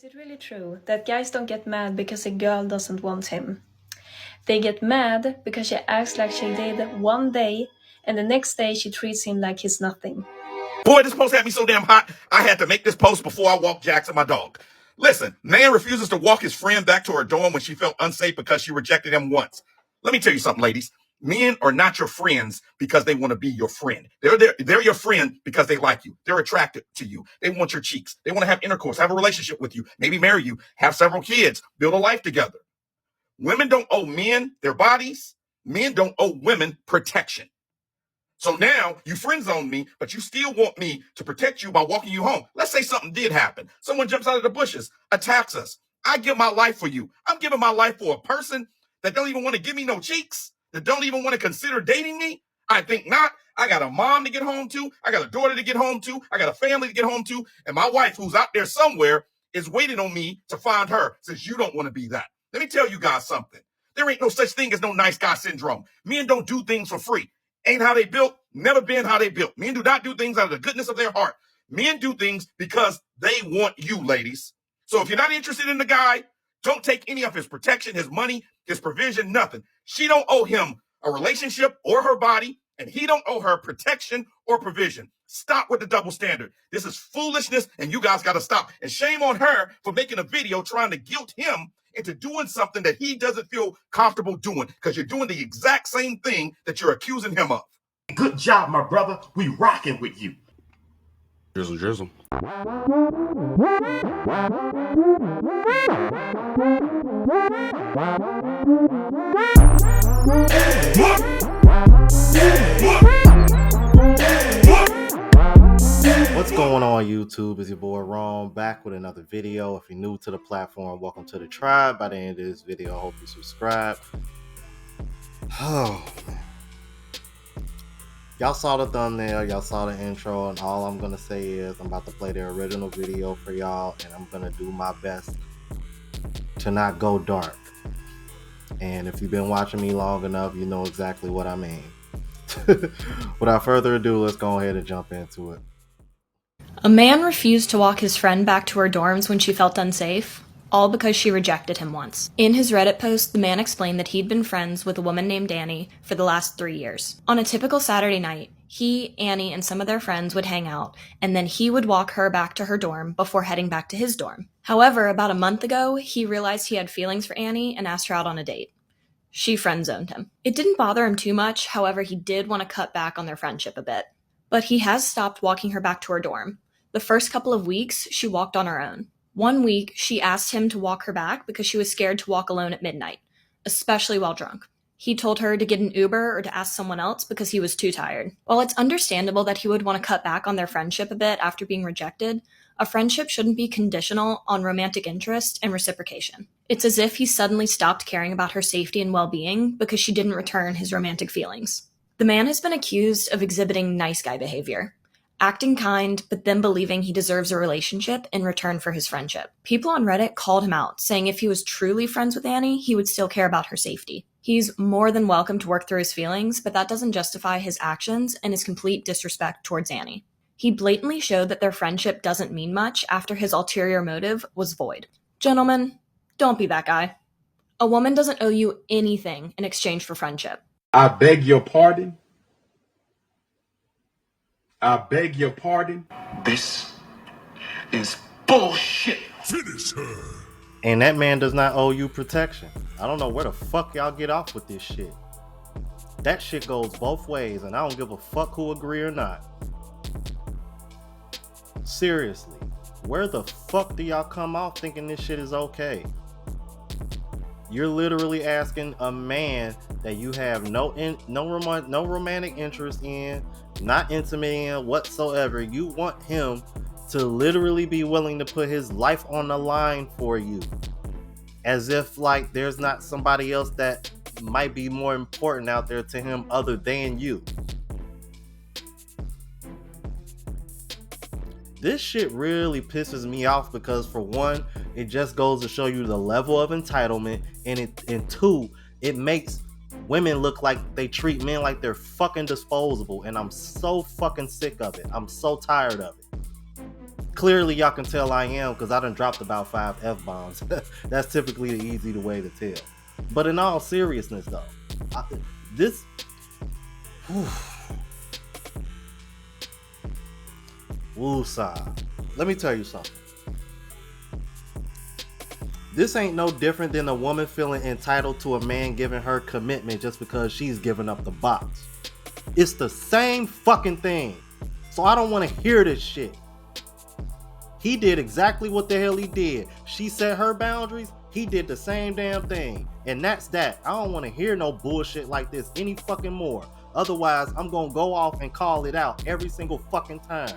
Is it really true that guys don't get mad because a girl doesn't want him? They get mad because she acts like she did one day, and the next day she treats him like he's nothing. Boy, this post had me so damn hot, I had to make this post before I walked Jackson, my dog. Listen, man refuses to walk his friend back to her dorm when she felt unsafe because she rejected him once. Let me tell you something, ladies. Men are not your friends because they want to be your friend. They're your friend because they like you. They're attracted to you. They want your cheeks. They want to have intercourse, have a relationship with you, maybe marry you, have several kids, build a life together. Women don't owe men their bodies. Men don't owe women protection. So now you friend zone me, but you still want me to protect you by walking you home. Let's say something did happen. Someone jumps out of the bushes, attacks us. I give my life for you. I'm giving my life for a person that don't even want to give me no cheeks, that don't even want to consider dating me. I think not. I got a mom to get home to. I got a daughter to get home to. I got a family to get home to. And my wife, who's out there somewhere, is waiting on me to find her, since you don't want to be that. Let me tell you guys something. There ain't no such thing as no nice guy syndrome. Men don't do things for free. Ain't how they built, never been how they built. Men do not do things out of the goodness of their heart. Men do things because they want you, ladies. So if you're not interested in the guy, don't take any of his protection, his money, his provision, nothing. She don't owe him a relationship or her body, and he don't owe her protection or provision. Stop with the double standard. This is foolishness, and you guys got to stop. And shame on her for making a video trying to guilt him into doing something that he doesn't feel comfortable doing, because you're doing the exact same thing that you're accusing him of. Good job, my brother. We rocking with you. Drizzle, drizzle. What's going on, YouTube? It's your boy Ron, back with another video. If you're new to the platform, welcome to the tribe. By the end of this video, I hope you subscribe. Oh, man. Y'all saw the thumbnail, y'all saw the intro, and all I'm gonna say is I'm about to play the original video for y'all, and I'm gonna do my best to not go dark. And if you've been watching me long enough, you know exactly what I mean. Without further ado, let's go ahead and jump into it. A man refused to walk his friend back to her dorms when she felt unsafe, all because she rejected him once. In his Reddit post, the man explained that he'd been friends with a woman named Annie for the last 3 years. On a typical Saturday night, he, Annie, and some of their friends would hang out, and then he would walk her back to her dorm before heading back to his dorm. However, about a month ago, he realized he had feelings for Annie and asked her out on a date. She friend-zoned him. It didn't bother him too much, however, he did want to cut back on their friendship a bit. But he has stopped walking her back to her dorm. The first couple of weeks, she walked on her own. One week, she asked him to walk her back because she was scared to walk alone at midnight, especially while drunk. He told her to get an Uber or to ask someone else because he was too tired. While it's understandable that he would want to cut back on their friendship a bit after being rejected, a friendship shouldn't be conditional on romantic interest and reciprocation. It's as if he suddenly stopped caring about her safety and well-being because she didn't return his romantic feelings. The man has been accused of exhibiting nice guy behavior, acting kind, but then believing he deserves a relationship in return for his friendship. People on Reddit called him out, saying if he was truly friends with Annie, he would still care about her safety. He's more than welcome to work through his feelings, but that doesn't justify his actions and his complete disrespect towards Annie. He blatantly showed that their friendship doesn't mean much after his ulterior motive was void. Gentlemen, don't be that guy. A woman doesn't owe you anything in exchange for friendship. I beg your pardon. I beg your pardon. This is bullshit. Finish her. And that man does not owe you protection. I don't know where the fuck y'all get off with this shit. That shit goes both ways, and I don't give a fuck who agree or not. Seriously, where the fuck do y'all come off thinking this shit is okay? You're literally asking a man that you have no romantic interest in, not intimate in whatsoever. You want him to literally be willing to put his life on the line for you, as if like there's not somebody else that might be more important out there to him other than you. This shit really pisses me off because, for one, it just goes to show you the level of entitlement, and two, it makes women look like they treat men like they're fucking disposable, and I'm so fucking sick of it. I'm so tired of it. Clearly, y'all can tell I am because I done dropped about 5 F-bombs. That's typically the easy way to tell. But in all seriousness, though, this... Woosah. Let me tell you something. This ain't no different than a woman feeling entitled to a man giving her commitment just because she's giving up the box. It's the same fucking thing. So I don't want to hear this shit. He did exactly what the hell he did. She set her boundaries. He did the same damn thing. And that's that. I don't want to hear no bullshit like this any fucking more. Otherwise, I'm going to go off and call it out every single fucking time.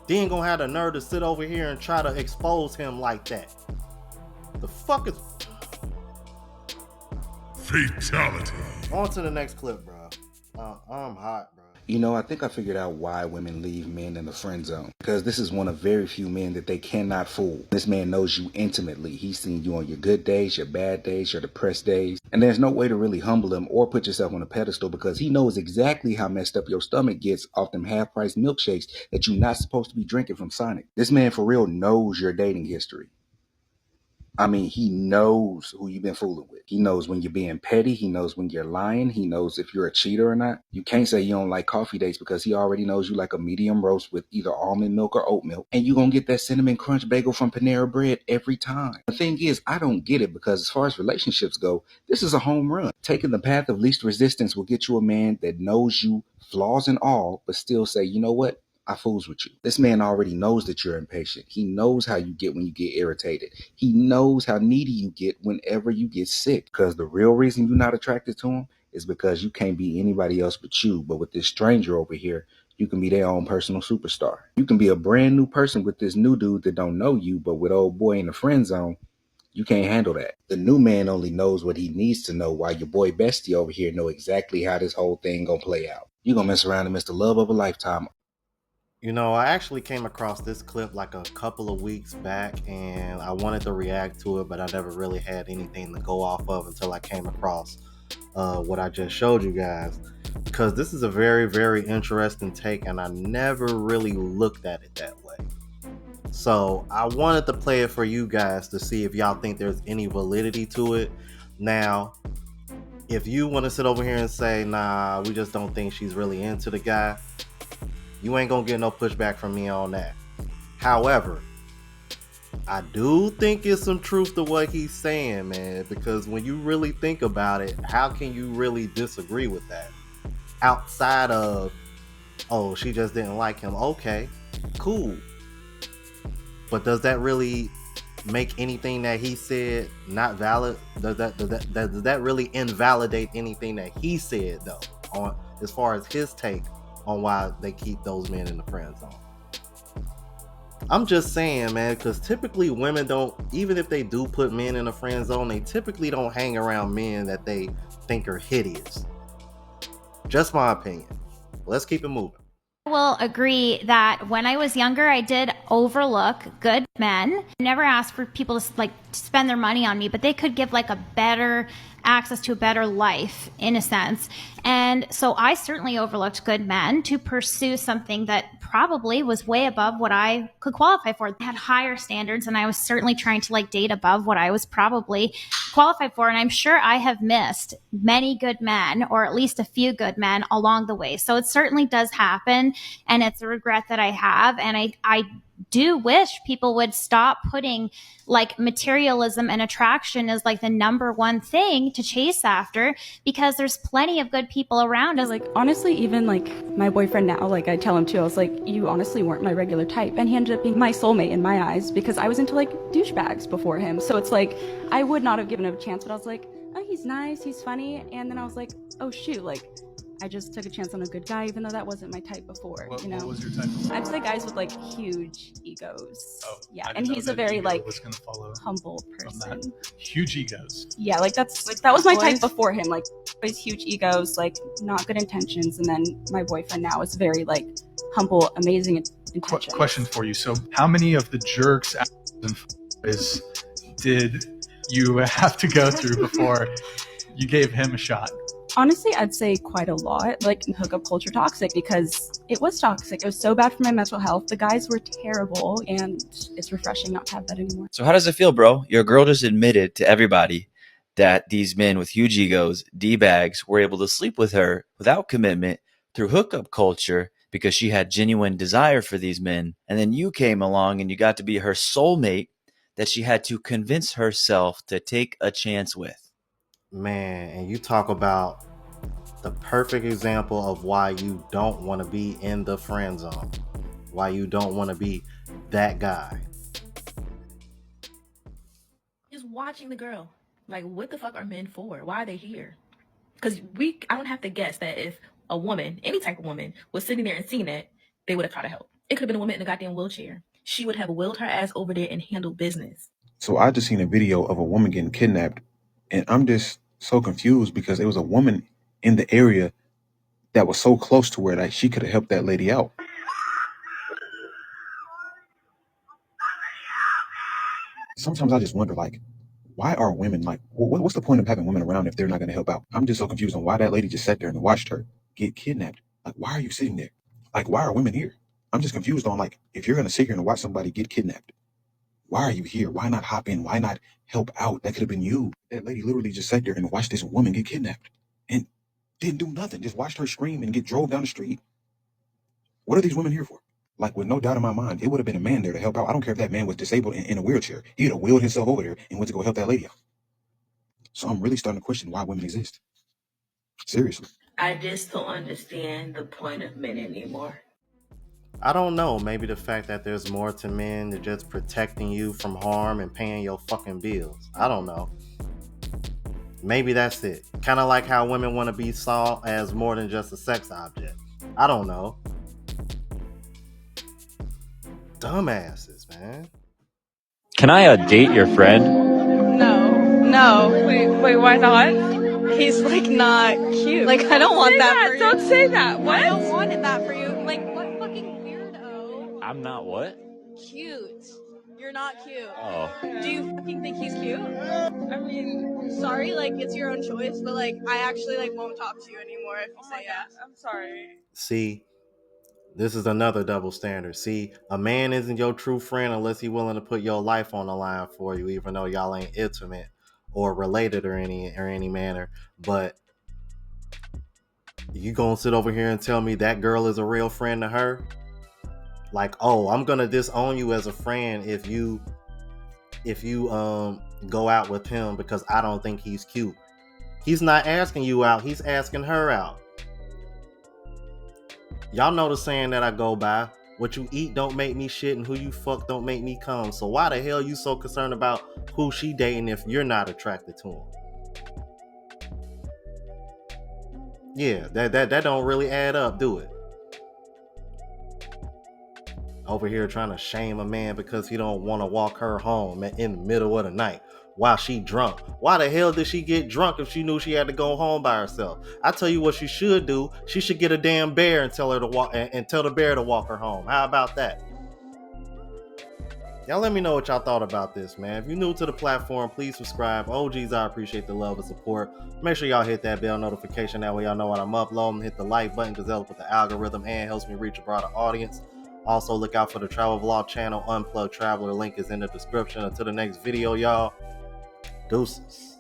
Then gonna have the nerve to sit over here and try to expose him like that. The fuck is... Fatality. On to the next clip, bro. I'm hot, bro. You know, I think I figured out why women leave men in the friend zone. Because this is one of very few men that they cannot fool. This man knows you intimately. He's seen you on your good days, your bad days, your depressed days. And there's no way to really humble him or put yourself on a pedestal because he knows exactly how messed up your stomach gets off them half-price milkshakes that you're not supposed to be drinking from Sonic. This man for real knows your dating history. I mean, he knows who you've been fooling with. He knows when you're being petty. He knows when you're lying. He knows if you're a cheater or not. You can't say you don't like coffee dates because he already knows you like a medium roast with either almond milk or oat milk. And you're going to get that cinnamon crunch bagel from Panera Bread every time. The thing is, I don't get it because as far as relationships go, this is a home run. Taking the path of least resistance will get you a man that knows you, flaws and all, but still say, you know what? I fools with you. This man already knows that you're impatient. He knows how you get when you get irritated. He knows how needy you get whenever you get sick. Because the real reason you're not attracted to him is because you can't be anybody else but you. But with this stranger over here, you can be their own personal superstar. You can be a brand new person with this new dude that don't know you, but with old boy in the friend zone, you can't handle that. The new man only knows what he needs to know while your boy bestie over here know exactly how this whole thing gonna play out. You gonna mess around and miss the love of a lifetime. You know, I actually came across this clip like a couple of weeks back and I wanted to react to it, but I never really had anything to go off of until I came across what I just showed you guys. Because this is a very, very interesting take and I never really looked at it that way. So I wanted to play it for you guys to see if y'all think there's any validity to it. Now, if you want to sit over here and say, nah, we just don't think she's really into the guy, you ain't gonna get no pushback from me on that. However, I do think it's some truth to what he's saying, man, because when you really think about it, how can you really disagree with that? Outside of, oh, she just didn't like him. Okay, cool. But does that really make anything that he said not valid? Does that really invalidate anything that he said, though, on as far as his take on why they keep those men in the friend zone? I'm just saying, man, because typically women don't, even if they do put men in the friend zone, they typically don't hang around men that they think are hideous. Just my opinion. Let's keep it moving. I will agree that when I was younger, I did overlook good men. I never asked for people to spend their money on me, but they could give like a better access to a better life in a sense. And so I certainly overlooked good men to pursue something that probably was way above what I could qualify for. I had higher standards and I was certainly trying to date above what I was probably qualified for. And I'm sure I have missed many good men, or at least a few good men along the way. So it certainly does happen. And it's a regret that I have. And I do wish people would stop putting materialism and attraction as the number one thing to chase after, because there's plenty of good people around us. Honestly, even my boyfriend now, I tell him too, I was you honestly weren't my regular type, and he ended up being my soulmate in my eyes because I was into douchebags before him. So it's I would not have given him a chance, but I was oh, he's nice, he's funny, and then I was oh shoot, I just took a chance on a good guy, even though that wasn't my type before. What, you know, what was your type before? I'd say guys with huge egos. Oh, yeah, and he's a very was gonna follow humble person. Huge egos. Yeah, that was my type before him. Always huge egos, not good intentions, and then my boyfriend now is very humble, amazing intentions. Question for you: so, how many of the jerks and did you have to go through before you gave him a shot? Honestly, I'd say quite a lot. Like, hookup culture toxic, because it was toxic. It was so bad for my mental health. The guys were terrible, and it's refreshing not to have that anymore. So how does it feel, bro? Your girl just admitted to everybody that these men with huge egos, D-bags, were able to sleep with her without commitment through hookup culture because she had genuine desire for these men. And then you came along and you got to be her soulmate that she had to convince herself to take a chance with. Man, and you talk about the perfect example of why you don't want to be in the friend zone, why you don't want to be that guy. Just watching the girl. Like, what the fuck are men for? Why are they here? Because I don't have to guess that if a woman, any type of woman, was sitting there and seeing that, they would have tried to help. It could have been a woman in a goddamn wheelchair. She would have wheeled her ass over there and handled business. So I just seen a video of a woman getting kidnapped, and I'm just so confused because there was a woman in the area that was so close to where like she could have helped that lady out. Sometimes I just wonder, like, why are women like, what's the point of having women around if they're not going to help out? I'm just so confused on why that lady just sat there and watched her get kidnapped. Like, why are you sitting there? Like, why are women here? I'm just confused on, like, if you're going to sit here and watch somebody get kidnapped, why are you here? Why not hop in? Why not help out? That could have been you. That lady literally just sat there and watched this woman get kidnapped and didn't do nothing. Just watched her scream and get drove down the street. What are these women here for? Like, with no doubt in my mind, it would have been a man there to help out. I don't care if that man was disabled in a wheelchair. He'd have wheeled himself over there and went to go help that lady out. So I'm really starting to question why women exist. Seriously. I just don't understand the point of men anymore. I don't know, maybe the fact that there's more to men than just protecting you from harm and paying your fucking bills. I don't know. Maybe that's it. Kind of like how women want to be saw as more than just a sex object. I don't know. Dumbasses, man. Can I date your friend? No. Wait, why not? He's like not cute. Like, I don't want that for you. Don't say that. What? I don't want that for you. Like, what fucking weirdo? I'm not what? Cute. You're not cute. Oh. Do you fucking think he's cute? I mean, sorry, like, it's your own choice, but like, I actually like won't talk to you anymore if you say yes. I'm sorry. See, this is another double standard. See, a man isn't your true friend unless he's willing to put your life on the line for you, even though y'all ain't intimate or related or any manner. But you gonna sit over here and tell me that girl is a real friend to her? Like, oh, I'm gonna disown you as a friend if you go out with him because I don't think he's cute. He's not asking you out, he's asking her out. Y'all know the saying that I go by, what you eat don't make me shit and who you fuck don't make me come. So why the hell you so concerned about who she dating if you're not attracted to him? Yeah, that don't really add up, do it? Over here trying to shame a man because he don't want to walk her home in the middle of the night while she drunk. Why the hell did she get drunk if she knew she had to go home by herself? I tell you what she should do. She should get a damn bear and tell her to walk and tell the bear to walk her home. How about that? Y'all let me know what y'all thought about this, man. If you're new to the platform, please subscribe. OGs, I appreciate the love and support. Make sure y'all hit that bell notification. That way y'all know when I'm uploading. Hit the like button because that helps with the algorithm and helps me reach a broader audience. Also, look out for the travel vlog channel, Unplugged Traveler. Link is in the description. Until the next video, y'all. Deuces.